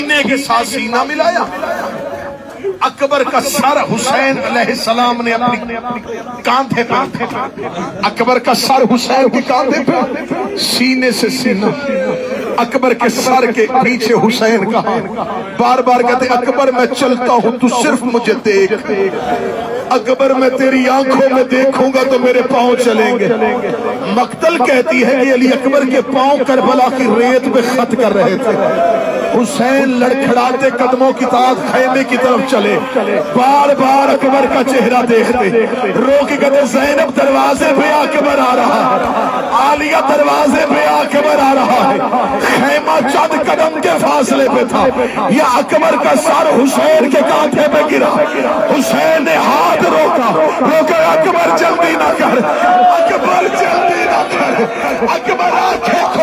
سینے کے ساتھ سینہ ملایا. اکبر کا سر حسین علیہ السلام نے اپنی کاندھے پہ، اکبر کا سر حسین کے کاندھے پہ، سینے سے سینہ. اکبر کے سر کے پیچھے حسین کا. بار بار کہتے اکبر میں چلتا ہوں تو صرف مجھے دیکھ، اکبر میں تیری آنکھوں میں دیکھوں گا تو میرے پاؤں چلیں گے. مقتل کہتی ہے کہ علی اکبر کے پاؤں کربلا کی ریت پہ خط کر رہے تھے. حسین لڑکھڑاتے قدموں کی طاق خیمے کی طرف چلے، بار بار اکبر کا چہرہ دیکھتے، رو کے کہتے زینب دروازے پہ اکبر آ رہا ہے، عالیہ دروازے پہ اکبر آ رہا ہے. خیمہ چند قدم کے فاصلے پہ تھا، یہ اکبر کا سر حسین کے کانٹھے پہ گرا. حسین نے ہاتھ روکا اکبر جلدی نہ کر، اکبر جلدی نہ کر، اکبر آنکھیں